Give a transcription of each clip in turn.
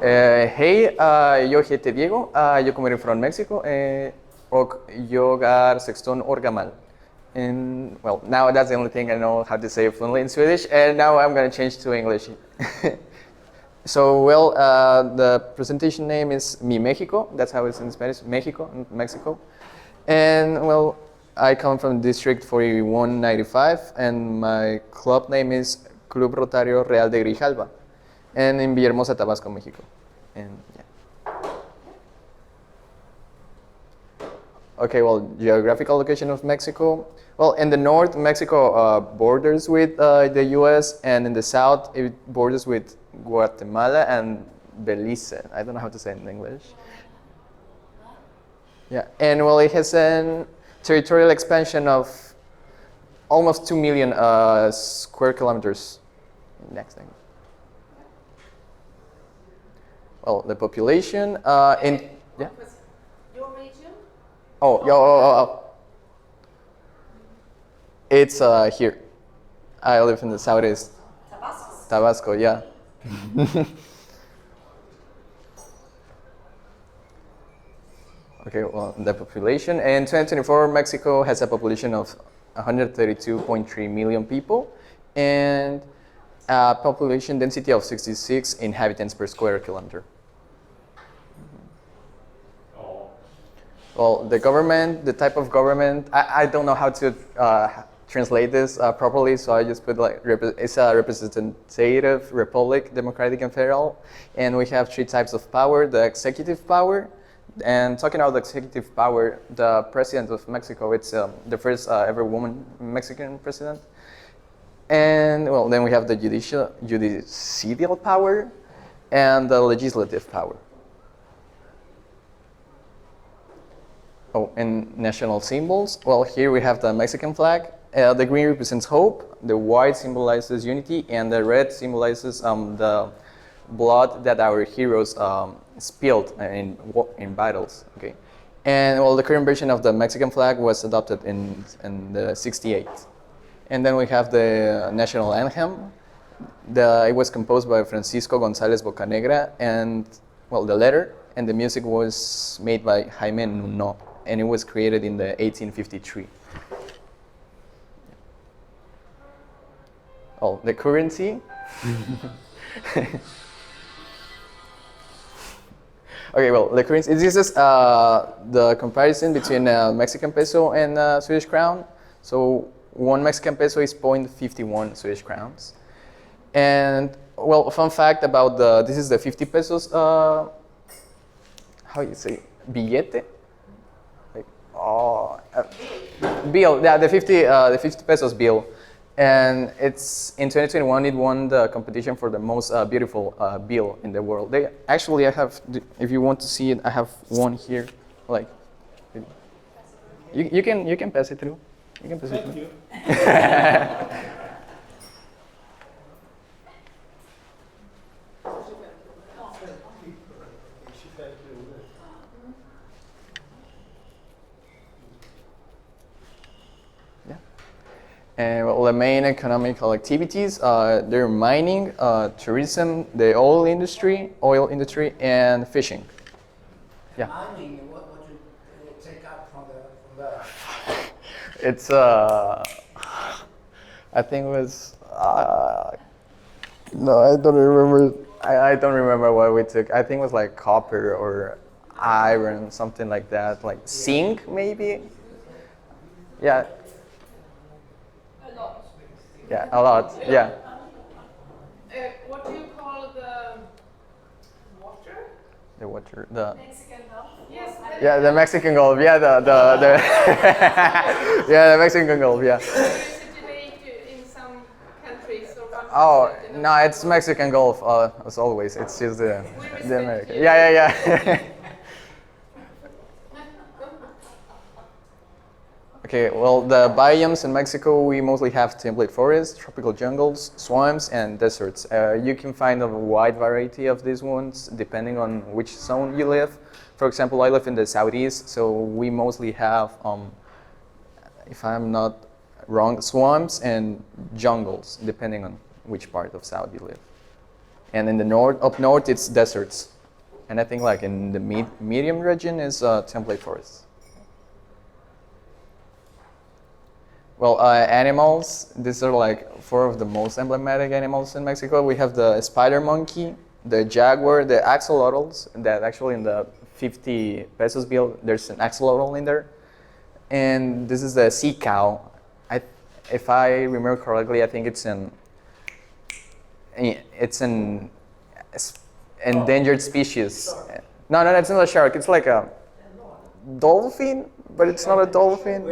Hej, jag heter Diego. Jag kommer från Mexiko och jag är 16 år gammal. And well, now that's the only thing I know how to say fluently in Swedish, and now I'm going to change to English. So, well, the presentation name is Mi Mexico. That's how it's in Spanish, Mexico, Mexico. And well, I come from District 4195, and my club name is Club Rotario Real de Grijalva, and in Villahermosa, Tabasco, Mexico. And yeah. Okay, well, geographical location of Mexico. Well, in the north, Mexico borders with the U.S., and in the south, it borders with Guatemala and Belize. I don't know how to say it in English. Yeah, and well, it has a territorial expansion of almost 2 million square kilometers. Next thing. Well, the population in yeah. Your region? Oh. It's here. I live in the southeast. Tabasco, yeah. Okay, well, the population. In 2024, Mexico has a population of 132.3 million people and a population density of 66 inhabitants per square kilometer. Well, the government, the type of government, I don't know how to translate this properly, so I just put like, it's a representative, republic, democratic, and federal. And we have 3 types of power: the executive power. And talking about the executive power, the president of Mexico, it's the first ever woman Mexican president. And well, then we have the judicial power and the legislative power. Oh, and national symbols. Well, here we have the Mexican flag. The green represents hope, the white symbolizes unity, and the red symbolizes the blood that our heroes spilled in battles. Okay, and well, the current version of the Mexican flag was adopted in the '68. And then we have the national anthem. It was composed by Francisco González Bocanegra, and well, the letter and the music was made by Jaime Nuno, and it was created in the 1853. Oh, the currency. Okay, well, the currency. This is the comparison between Mexican peso and Swedish crown. So 1 Mexican peso is 0.51 Swedish crowns. And well, fun fact about this is the 50 pesos. How you say billete? Like, bill. Yeah, the 50 pesos bill. And it's in 2021 it won the competition for the most beautiful bill in the world. I have, if you want to see it, I have one here. Like, you can pass it through. You can pass it through. Well, the main economical activities, they're mining, tourism, the oil industry, and fishing. Yeah. Mining, what would you take out from that? It's I think it was no, I don't remember. I don't remember what we took. I think it was like copper or iron, something like that, like zinc maybe. Yeah. Yeah, a lot. Yeah. What do you call the water? The water. The Mexican Gulf. Yes. yeah, the Mexican Gulf. Yeah, the yeah, the Mexican Gulf. Yeah. Is it debate in some countries or what? Oh no, it's Mexican Gulf. As always, it's just the American. Yeah. Okay, well, the biomes in Mexico, we mostly have temperate forests, tropical jungles, swamps, and deserts. You can find a wide variety of these ones depending on which zone you live. For example, I live in the southeast, so we mostly have, if I'm not wrong, swamps and jungles, depending on which part of South you live. and in the up north it's deserts, and I think like in the medium region is temperate forests. Well, animals. These are like 4 of the most emblematic animals in Mexico. We have the spider monkey, the jaguar, the axolotls. That actually in the 50 pesos bill, there's an axolotl in there, and this is the sea cow. If I remember correctly, I think it's an endangered species. No, it's not a shark. It's like a dolphin, but it's not a dolphin.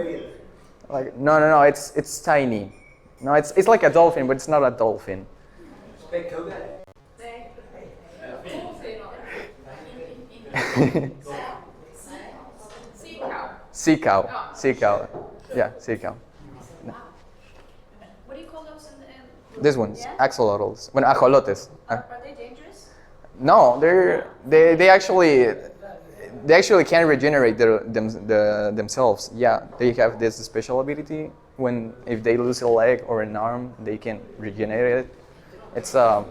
Like no, it's tiny. No, it's like a dolphin, but it's not a dolphin. Sea cow. Yeah, sea cow. What do you call those in This one's yeah? axolotls. Bueno, ajolotes. Are they dangerous? No, they actually can regenerate themselves. Yeah, they have this special ability. If they lose a leg or an arm, they can regenerate it. It's a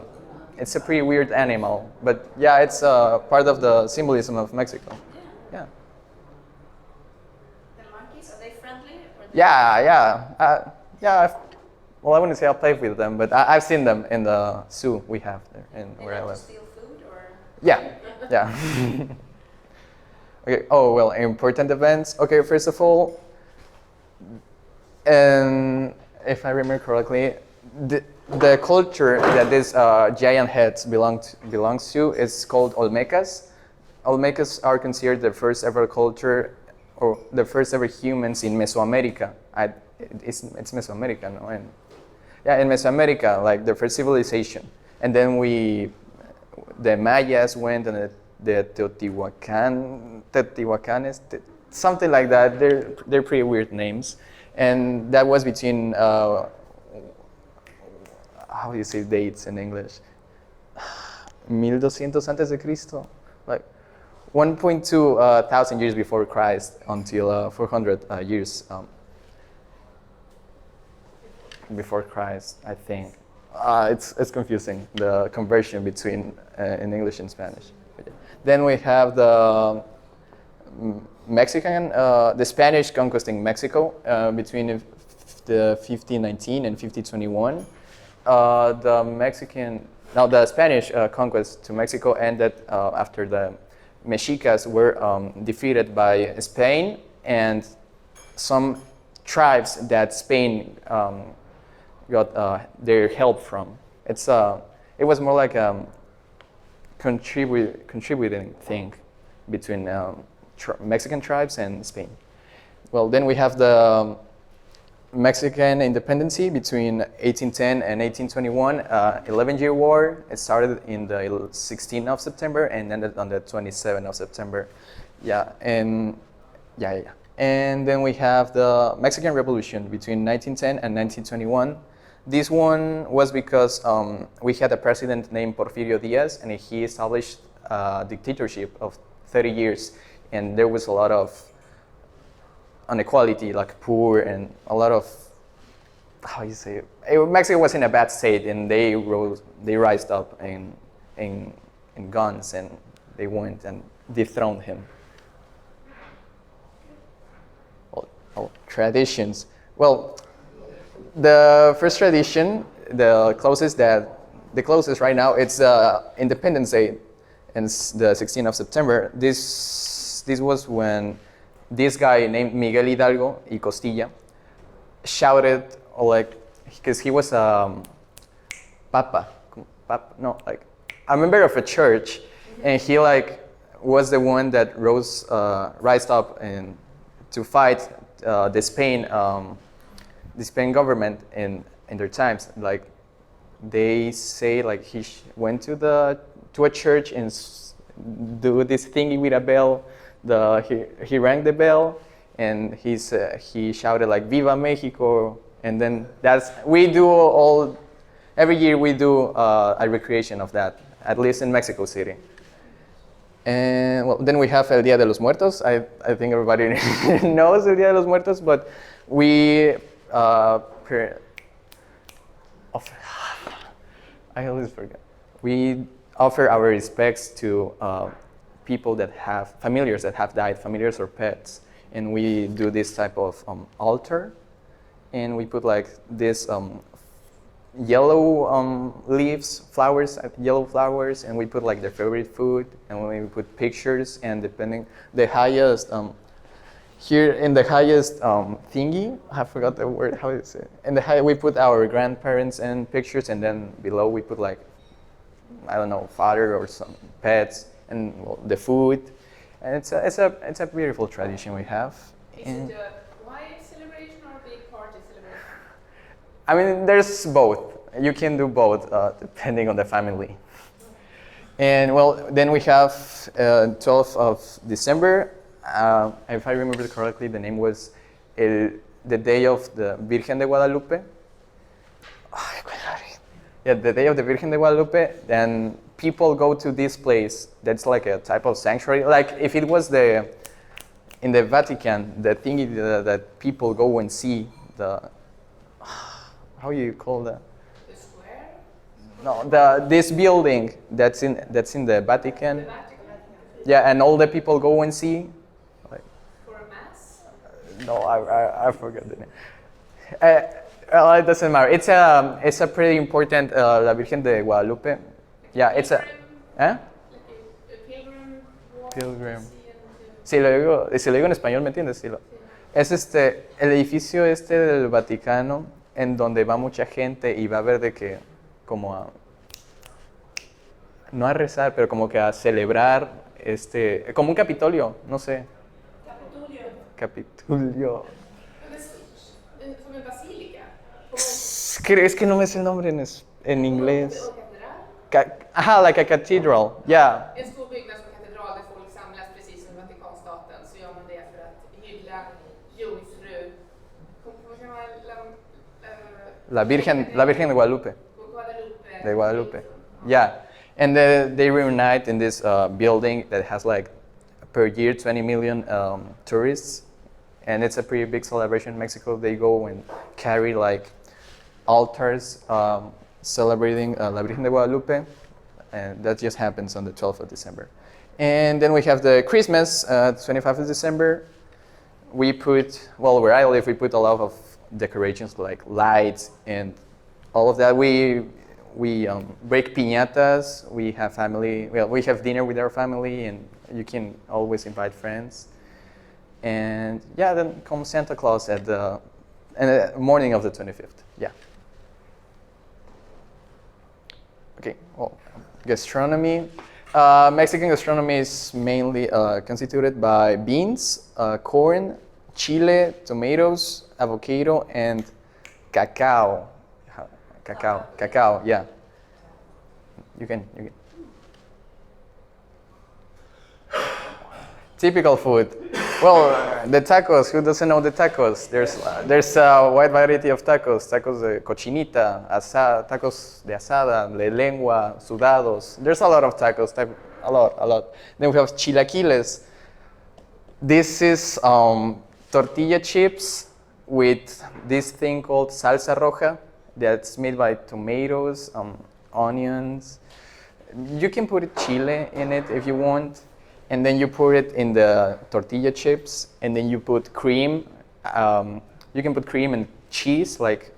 pretty weird animal, but yeah, it's part of the symbolism of Mexico. Yeah. The monkeys, are they friendly? Yeah. Well, I wouldn't say I played with them, but I've seen them in the zoo we have there where I live. Steal food or? Yeah. Okay. Oh well, important events. Okay, first of all, if I remember correctly, the culture that these giant heads belongs to is called Olmecas. Olmecas are considered the first ever culture or the first ever humans in Mesoamerica. It's Mesoamerica, no? In Mesoamerica, like the first civilization. And then the Mayas went, and the Teotihuacanes, something like that. They're pretty weird names. And that was between, how do you say dates in English? 1200 antes de Cristo, like 1.2 thousand years before Christ until 400 years before Christ, I think. It's confusing, the conversion between in English and Spanish. Then we have the the Spanish conquesting Mexico between the 1519 and 1521. The Spanish conquest to Mexico ended after the Mexicas were defeated by Spain and some tribes that Spain got their help from. It was more like a contributing thing between Mexican tribes and Spain. Well, then we have the Mexican independency between 1810 and 1821, 11-year war. It started in the 16th of September and ended on the 27th of September. And then we have the Mexican Revolution between 1910 and 1921. This one was because we had a president named Porfirio Diaz, and he established a dictatorship of 30 years, and there was a lot of inequality, like poor, and a lot of, how you say it? Mexico was in a bad state, and they rised up in guns, and they went and dethroned him. Traditions. Well, the first tradition, the closest right now, it's Independence Day, and it's the 16th of September. This was when this guy named Miguel Hidalgo y Costilla shouted, because he was a member of a church, and he was the one that rised up and to fight the Spain government in their times. Like they say, he went to a church and do this thingy with a bell. He rang the bell and he shouted "Viva Mexico!" And then every year we do a recreation of that, at least in Mexico City. And then we have El Día de los Muertos. I think everybody knows El Día de los Muertos, but we I always forget. we offer our respects to people that have familiars that have died, familiars or pets, and we do this type of altar, and we put like this yellow leaves, flowers, yellow flowers, and we put like their favorite food, and we put pictures, and depending the highest here in the highest thingy, I forgot the word, how is it? In the high, we put our grandparents and pictures, and then below we put like, I don't know, father or some pets, and well, the food, and it's a beautiful tradition we have. Is And it a quiet celebration or a big party celebration? I mean, there's both. You can do both depending on the family. And well, then we have 12th of December. If I remember correctly, the name was the day of the Virgen de Guadalupe. Yeah, the day of the Virgen de Guadalupe. Then people go to this place that's like a type of sanctuary. Like if it was in the Vatican, the thingy that people go and see the, how you call that? The square? No, this building that's in the Vatican. The Vatican? Yeah, and all the people go and see. Like, For a mass? no, I forgot the name. Well, it doesn't matter. It's a pretty important La Virgen de Guadalupe. Yeah, it's a. ¿Eh? Like a pilgrim walk Pilgrim. to see and Si lo digo en español, ¿me entiendes? Sí. Es el edificio del Vaticano en donde va mucha gente y va a ver de que como a, no a rezar, pero como que a celebrar como un Capitolio, no sé. Capitolio. Som en basilika? Es que no me sé el nombre en inglés. Och katedral? Ajá, like a cathedral, yeah. En stor byggnad som katedral där folk samlas precis som Vatikanstaten, så gör man det för att hylla jungfru. Vad kan man... La Virgen de Guadalupe. Guadalupe. De Guadalupe. Yeah, and they reunite in this building that has like per year 20 million tourists, and it's a pretty big celebration in Mexico. They go and carry like altars celebrating La Virgen de Guadalupe, and that just happens on the 12th of December. And then we have the Christmas, 25th of December. We put, well, where I live, we put a lot of decorations like lights and all of that. We break piñatas. We have family. Well, we have dinner with our family, and you can always invite friends. And yeah, then comes Santa Claus at the morning of the 25th. Yeah. Okay. Well, gastronomy. Mexican gastronomy is mainly constituted by beans, corn, chile, tomatoes, avocado, and cacao. Cacao, yeah. You can. Typical food. Well, the tacos. Who doesn't know the tacos? There's a wide variety of tacos. Tacos de cochinita, tacos de asada, de lengua, sudados. There's a lot of tacos. A lot. Then we have chilaquiles. This is tortilla chips with this thing called salsa roja that's made by tomatoes, onions. You can put chile in it if you want. And then you put it in the tortilla chips, and then you put cream. You can put cream and cheese, like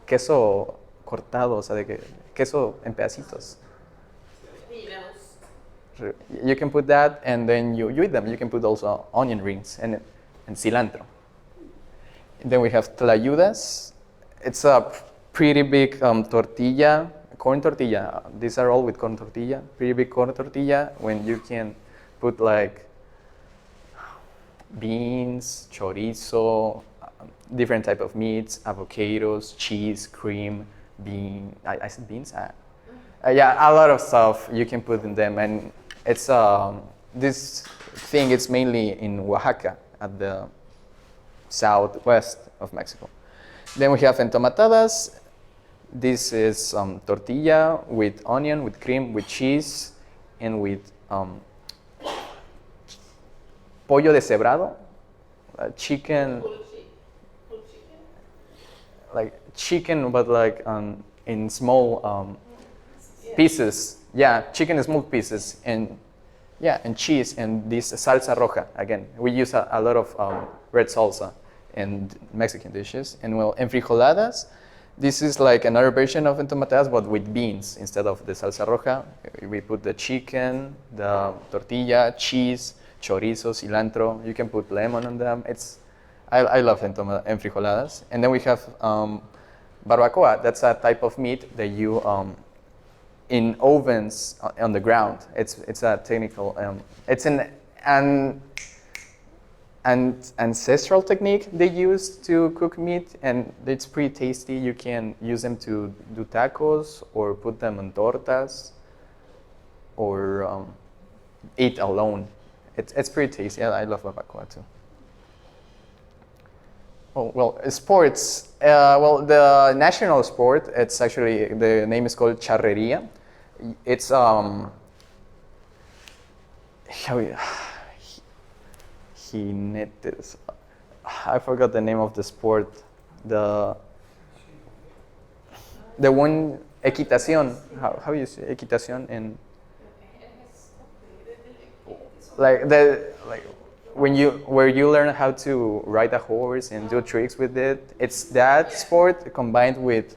queso cortado, o sea, queso en pedacitos. You can put that, and then you eat them. You can put also onion rings and cilantro. And then we have tlayudas. It's a pretty big tortilla. Corn tortilla. These are all with corn tortilla. Pretty big corn tortilla. When you can put like beans, chorizo, different type of meats, avocados, cheese, cream, bean. I said beans. Yeah, a lot of stuff you can put in them, and it's this thing. It's mainly in Oaxaca, at the southwest of Mexico. Then we have entomatadas. This is tortilla with onion, with cream, with cheese, and with pollo deshebrado, chicken, like chicken, but like in small pieces. Yeah, chicken in small pieces, and yeah, and cheese, and this salsa roja. Again, we use a lot of red salsa in Mexican dishes. And well, enfrijoladas, this is like another version of entomatadas, but with beans instead of the salsa roja. We put the chicken, the tortilla, cheese, chorizo, cilantro. You can put lemon on them. I love enfrijoladas. And then we have barbacoa. That's a type of meat that you in ovens on the ground. It's a technical. It's an ancestral technique they use to cook meat, and it's pretty tasty. You can use them to do tacos or put them on tortas or eat alone. It's pretty tasty. I love barbacoa too. Oh, well, sports. Well, the national sport, it's actually, the name is called charreria. It's, jinetes. I forgot the name of the sport. The one, equitación. How you say equitación in? Like where you learn how to ride a horse and do tricks with it. It's that sport combined with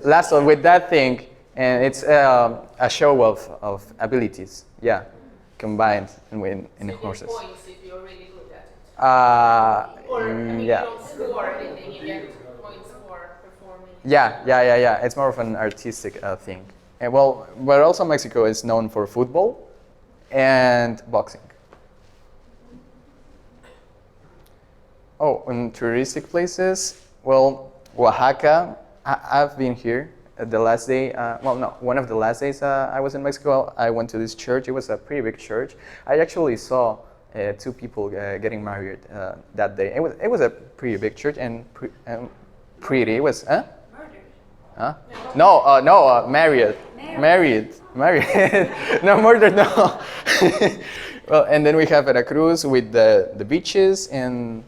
lasso with that thing, and it's a show of abilities. Yeah, combined in horses. You get points if you're really good at it. Or yeah. you don't score anything, you get points for performing. Yeah. It's more of an artistic thing. And well, but also Mexico is known for football and boxing. Oh, in touristic places, well, Oaxaca. I've been here the last day. One of the last days I was in Mexico. I went to this church. It was a pretty big church. I actually saw two people getting married that day. It was a pretty big church and pretty. It was Murdered. Huh? No, married. Married. No, murdered, no. Well, and then we have Veracruz with the beaches, and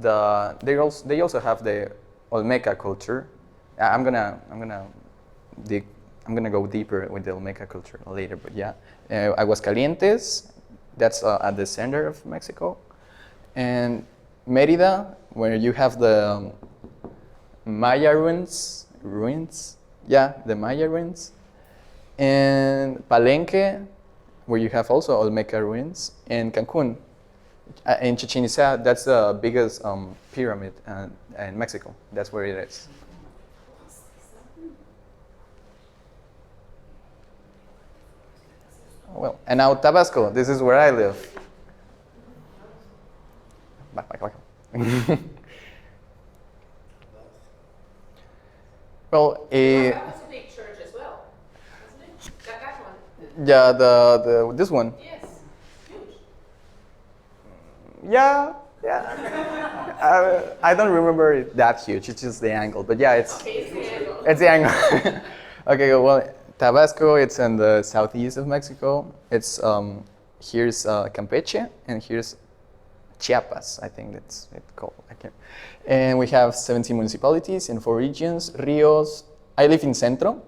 they also have the Olmeca culture. I'm gonna go deeper with the Olmeca culture later, but yeah. Aguascalientes, that's at the center of Mexico. And Mérida, where you have the Maya ruins. Yeah, the Maya ruins. And Palenque, where you have also Olmeca ruins. And Cancun. In Chichen Itza, that's the biggest pyramid in Mexico. That's where it is. Well, and now Tabasco. This is where I live. Well, That was a big church as well, wasn't it? That one. yeah, the this one. Yes, huge. Yeah. I don't remember it that huge. It's just the angle, but yeah, it's the angle. Okay, well, Tabasco. It's in the southeast of Mexico. It's here's Campeche, and here's Chiapas. I think that's it called. And we have 17 municipalities in 4 regions. Rios. I live in Centro.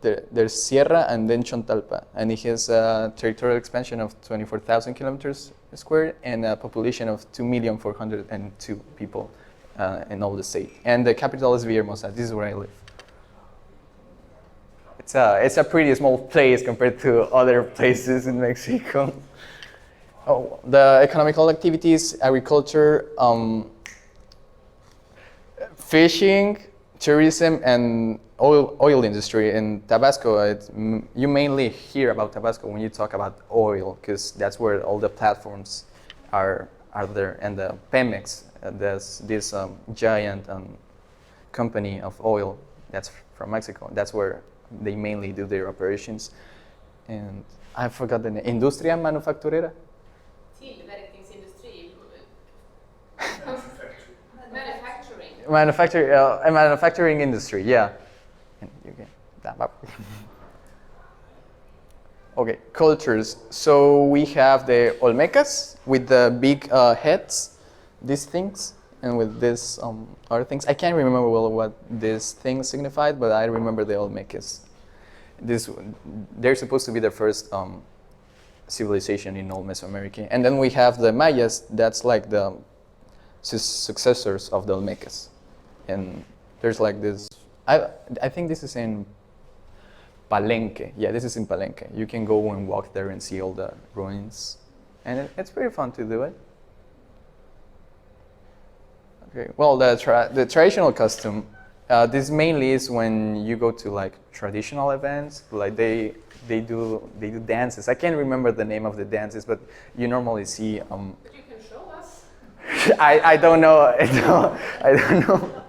There's Sierra and then Chontalpa, and it has a territorial expansion of 24,000 kilometers square and a population of 2,402,000 people in all the state. And the capital is Villahermosa. This is where I live. It's a pretty small place compared to other places in Mexico. Oh, the economical activities: agriculture, fishing, tourism, and oil industry. In Tabasco, you mainly hear about Tabasco when you talk about oil, because that's where all the platforms are there. And the Pemex, there's this giant company of oil that's from Mexico. That's where they mainly do their operations. And I forgot the name. Industria manufacturera. Tillverkningsindustri. Manufacturing industry, yeah. And you can, okay, cultures. So we have the Olmecas with the big heads, these things, and with this other things. I can't remember well what this thing signified, but I remember the Olmecas. They're supposed to be the first civilization in all Mesoamerica. And then we have the Mayas, that's like the successors of the Olmecas. And there's like this, I think this is in Palenque. Yeah, this is in Palenque. You can go and walk there and see all the ruins. And it's pretty fun to do it. Okay, well, the traditional costume, this mainly is when you go to like traditional events, like they do dances. I can't remember the name of the dances, but you normally see. But you can show us. I don't know. I don't know.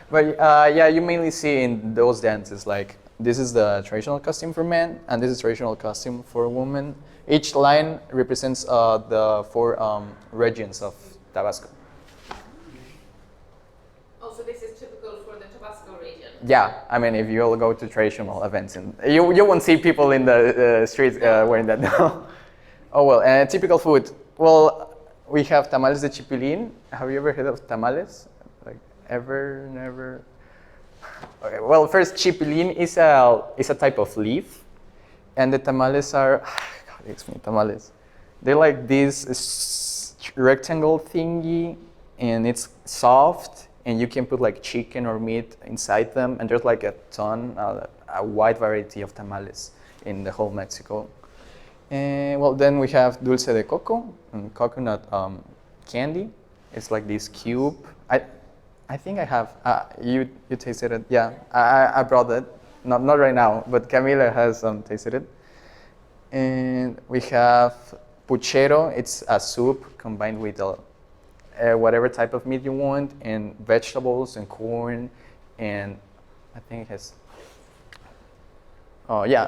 But yeah, you mainly see in those dances like this is the traditional costume for men, and this is traditional costume for women. Each line represents the 4 regions of Tabasco. Oh, so this is typical for the Tabasco region. Yeah, I mean, if you all go to traditional events, and you won't see people in the streets wearing that. No. Oh well, typical food. Well, we have tamales de chipilín. Have you ever heard of tamales? Like ever, never? Okay, well, first, chipilín is a type of leaf, and the tamales are. God, explain tamales. They're like this rectangle thingy, and it's soft. And you can put like chicken or meat inside them, and there's like a wide variety of tamales in the whole Mexico. Well, then we have dulce de coco and coconut candy. It's like this cube. I think I have. You tasted it? Yeah, I brought it. Not right now, but Camila has tasted it. And we have puchero. It's a soup combined with whatever type of meat you want, and vegetables and corn, and I think it has,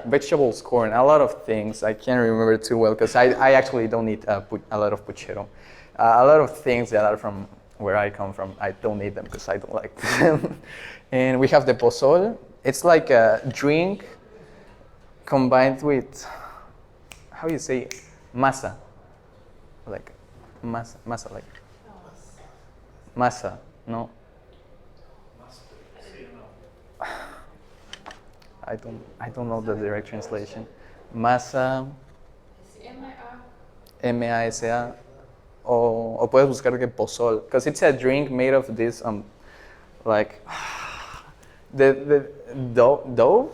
vegetables, corn, a lot of things. I can't remember too well because I actually don't eat a lot of puchero. A lot of things that are from where I come from, I don't eat them because I don't like them. And we have the pozol. It's like a drink combined with, how do you say, masa, like masa like. Masa, no. I don't know the direct translation. Masa. M-A-S-A. O puedes buscar que pozol, because it's a drink made of this like the dough,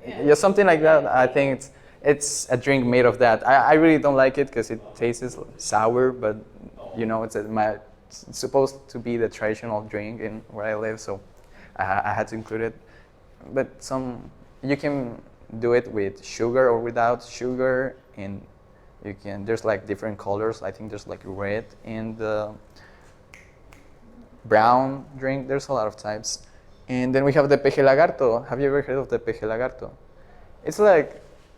yeah, something like that. I think it's a drink made of that. I really don't like it because it tastes sour, but you know it's supposed to be the traditional drink in where I live, so I had to include it. But you can do it with sugar or without sugar, and there's like different colors. I think there's like red and the brown drink. There's a lot of types. And then we have the peje lagarto. Have you ever heard of the peje lagarto?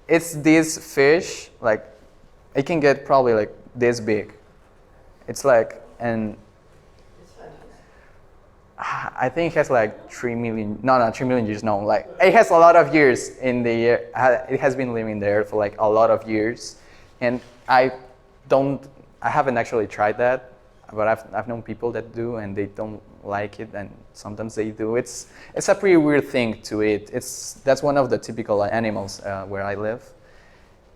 It's this fish, like it can get probably like this big. It's like, and I think it has like 3 million years, no, like it has a lot of years in the air. It has been living there for like a lot of years. And I haven't actually tried that, but I've known people that do, and they don't like it, and sometimes they do. It's a pretty weird thing to eat. That's one of the typical animals where I live,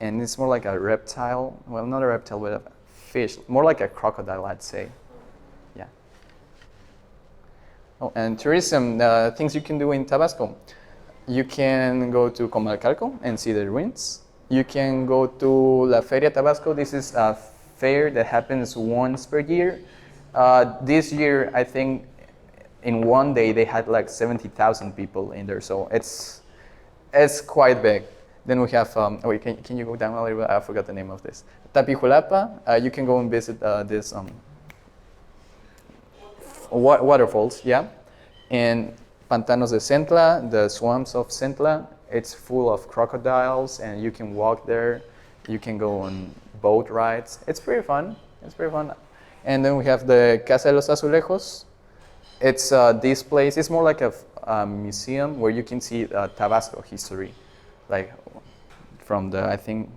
and it's more like a reptile. Well, not a reptile, but a fish, more like a crocodile, I'd say. Yeah. Oh, and tourism, things you can do in Tabasco. You can go to Comalcalco and see the ruins. You can go to La Feria Tabasco. This is a fair that happens once per year. This year, I think, in one day they had like 70,000 people in there, so it's quite big. Then we have, wait, can you go down a little bit? I forgot the name of this. Tapijulapa, you can go and visit this waterfalls, yeah. And Pantanos de Centla, the swamps of Centla. It's full of crocodiles, and you can walk there. You can go on boat rides. It's pretty fun. And then we have the Casa de los Azulejos. It's this place. It's more like a museum where you can see Tabasco history, like from the, I think,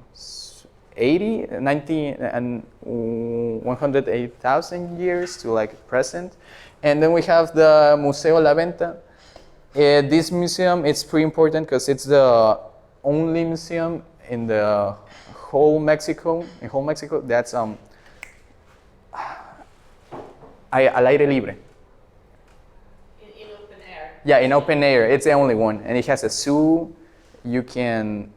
80, 90, and 108,000 years to like present. And then we have the Museo La Venta. This museum is pretty important because it's the only museum in the whole Mexico. In whole Mexico, that's al aire libre. In open air. Yeah, in open air. It's the only one, and it has a zoo. You can.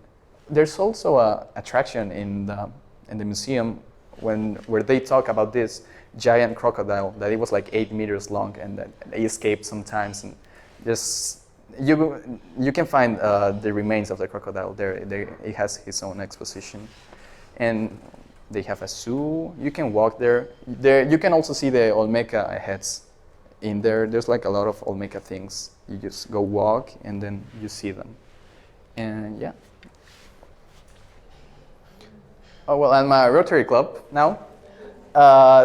There's also a attraction in the museum where they talk about this giant crocodile that it was like 8 meters long and that they escaped sometimes, and just you can find the remains of the crocodile there. It has its own exposition, and they have a zoo. You can walk there. You can also see the Olmeca heads in there. There's like a lot of Olmeca things. You just go walk and then you see them, and yeah. Oh, well, I'm a Rotary Club now.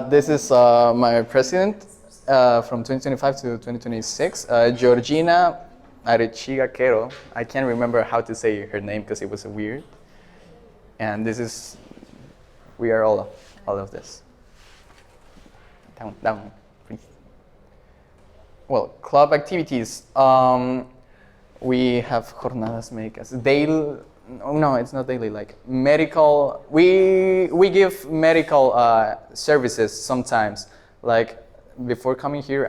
This is my president from 2025 to 2026, Georgina Arechiga Quero. I can't remember how to say her name because it was weird. And this is, we are all of this. Down, please. Well, club activities. We have jornadas médicas. No, it's not daily. Like medical, we give medical services sometimes. Like before coming here,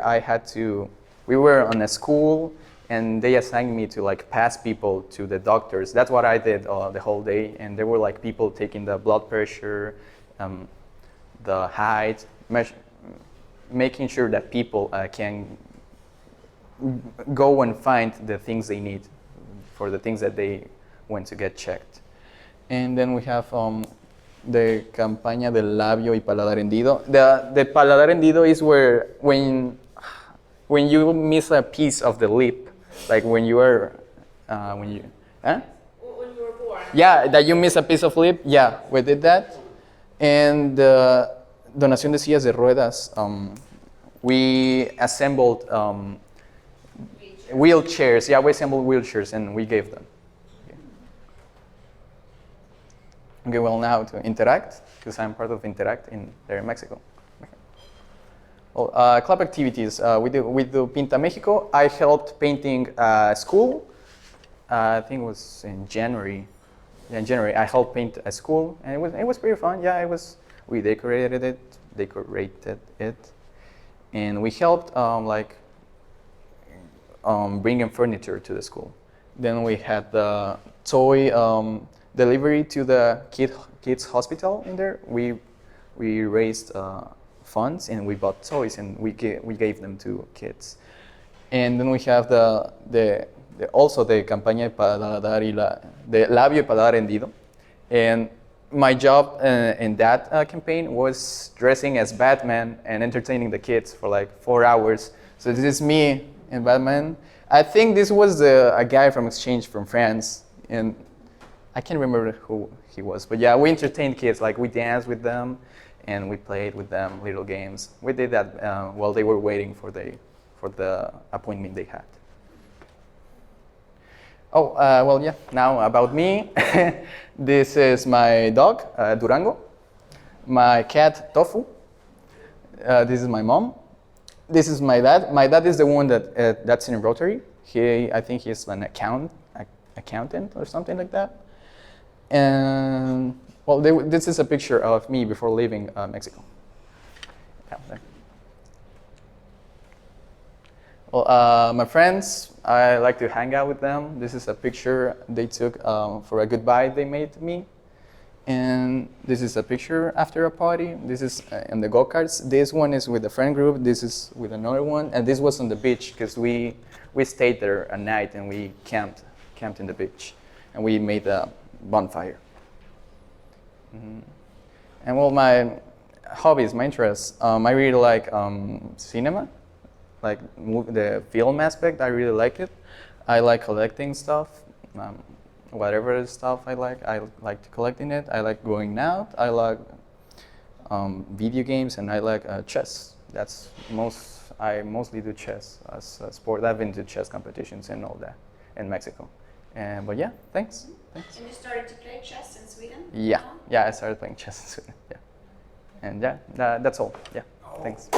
we were on a school, and they assigned me to like pass people to the doctors. That's what I did the whole day. And there were like people taking the blood pressure, the height, making sure that people can go and find the things they need for the things that they went to get checked. And then we have the campaña del labio y paladar hendido. The paladar hendido is where when you miss a piece of the lip, like when you were When you were born. Yeah, that you miss a piece of lip. Yeah, we did that. And donación de sillas de ruedas. We assembled wheelchairs. Yeah, we assembled wheelchairs and we gave them. Okay, well, now to Interact, because I'm part of Interact there in Mexico. Well, club activities. We do Pinta Mexico. I helped painting a school. I think it was in January. Yeah, in January, I helped paint a school, and it was pretty fun. Yeah, we decorated it, and we helped bringing furniture to the school. Then we had the toy delivery to the kids hospital in there. We raised funds and we bought toys and we gave them to kids. And then we have also the campaña de paladar de labio y paladar hendido. And my job in that campaign was dressing as Batman and entertaining the kids for like 4 hours. So this is me and Batman. I think this was a guy from exchange from France, and I can't remember who he was, but yeah, we entertained kids. Like we danced with them, and we played with them little games. We did that while they were waiting for the appointment they had. Oh, well, yeah. Now about me. This is my dog, Durango. My cat, Tofu. This is my mom. This is my dad. My dad is the one that's in Rotary. I think he's an accountant or something like that. And well, this is a picture of me before leaving Mexico. Yeah, there. Well, my friends, I like to hang out with them. This is a picture they took for a goodbye they made to me. And this is a picture after a party. This is in the go-karts. This one is with a friend group. This is with another one. And this was on the beach because we stayed there at night and we camped in the beach. And we made a bonfire. Mm-hmm. And well, my hobbies, my interests, I really like cinema, like the film aspect. I really like it. I like collecting stuff. Whatever stuff I like to collecting it. I like going out. I like video games, and I like chess. I mostly do chess as a sport. I've been to chess competitions and all that in Mexico. But yeah, thanks. Thanks. And you started to play chess in Sweden? Yeah, now? yeah, I started playing chess in Sweden. Yeah, and yeah, that's all. Yeah, thanks.